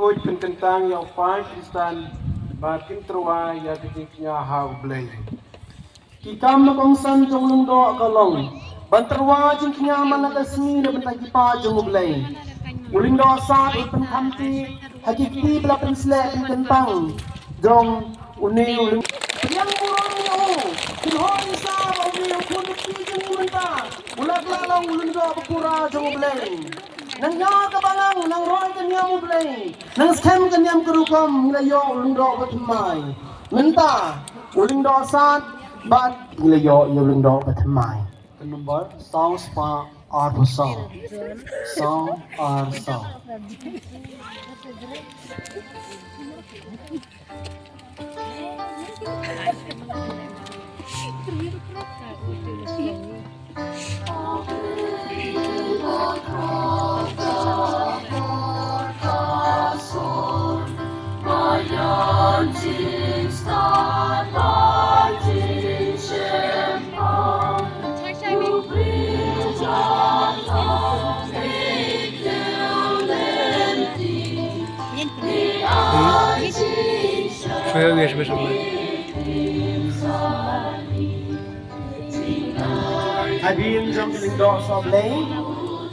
Kuj kentang yang fai Kristan batin terwa ya ketiknya hau blay. Kikam na kong san jong lung do kalong. Banterwa jing knya mana kasmi na bentagi pa jong blay. Uling do sa ipen kamti hakiki bela pensle kentang. Jong uni uling yang murang yo. Kunhon sa uni yang kunut jing menta. Ulag lalang uling do apura jong blay. Nang ya kabalang nang roy kanyam blay nang scam kanyam kerukom ngayo uling do patmai menta uling do sat bat ngayo uling do patmai number songs pa ar song Şuraya geçmişim ben. Adin jong ling do so blay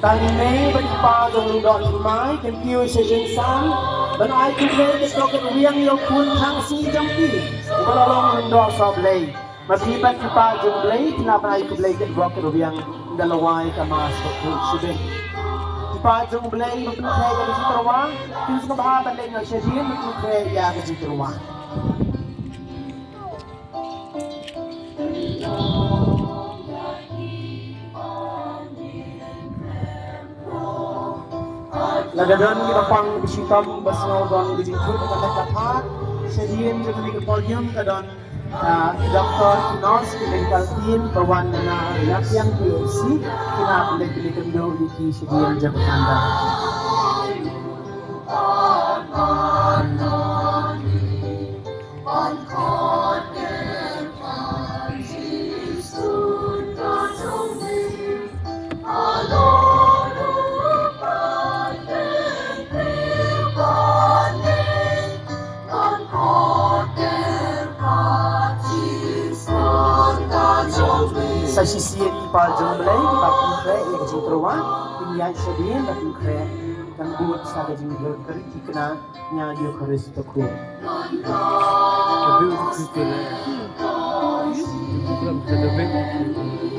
tali may ba jong ling do mai can kiu se jing san ban ai ku play ke stok riang yo kun thang si jong pi ba long ling do so blay ma pi ban ki pa jong blay tina ba ai ku play ke rock riang dalawai ka mas ko sibe ki pa jong blay ma tu khay ga si terwa kin sa ba ban le no se jing ma tu khay ya ga si terwa Lagadan kita pang bisitam basno don bijingku kita dapat sedian jadi ke podium kadon doktor nurse medical team perwan na yang POC kina boleh kendo iki sedian jabat anda sa sisiyan ipal jong belay kita kre ya kajing terwa pinyan sedian batin kre kan buat sa kajing kre kikna nya dio kharis takku Tapi untuk itu lah. Belum terlebih.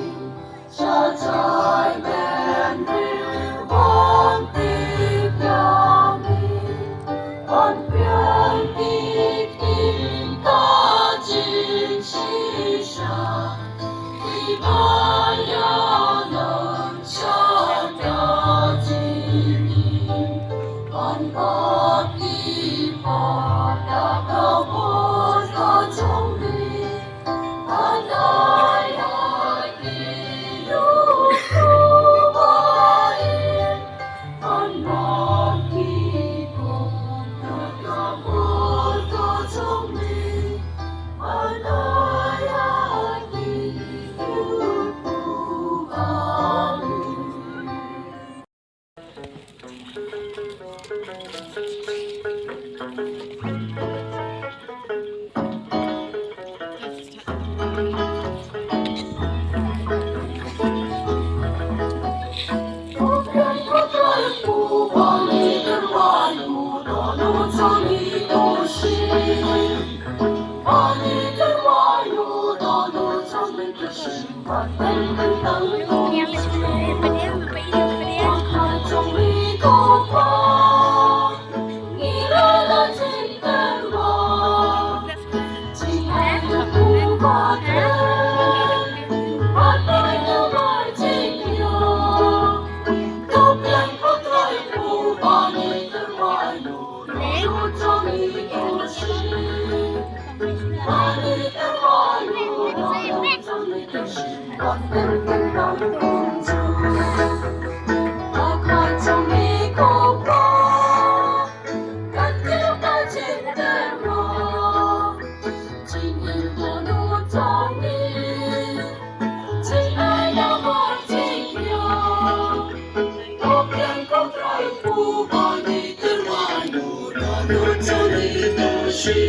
Kami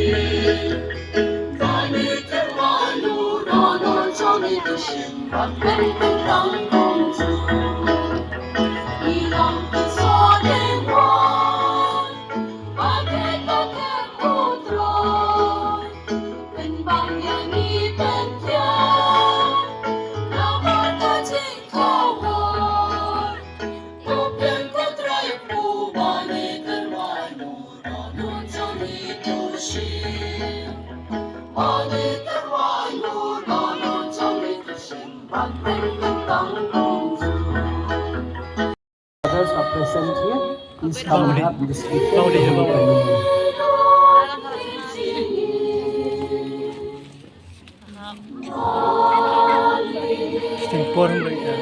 terlalu rono jomi kushim Rapen tentang kongju Ilang kisonin wan Pakai putra Penbang yang ipentian Nama kacing kawan Tupen kutrai pubani terlalu rono jomi kushim Mani terlalu rono jomi kushim Rapen tentang kongju Others are present here. Please come and help the speaker. Mau di Jawa, Pak. Tempor mereka.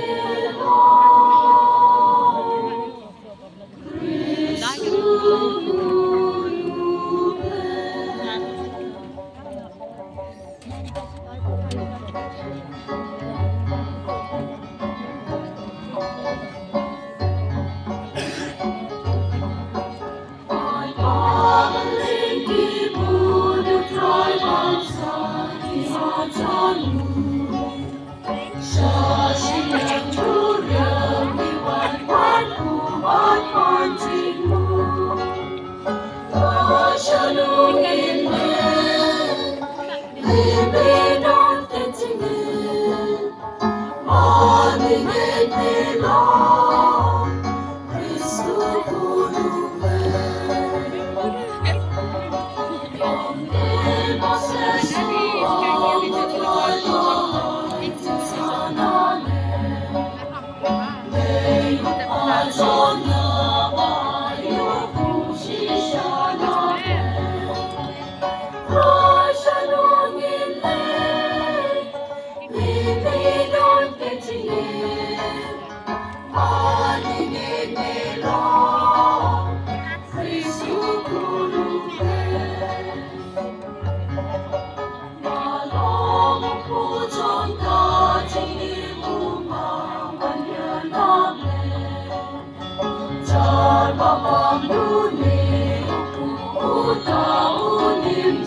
Baba Muni, Uta Unim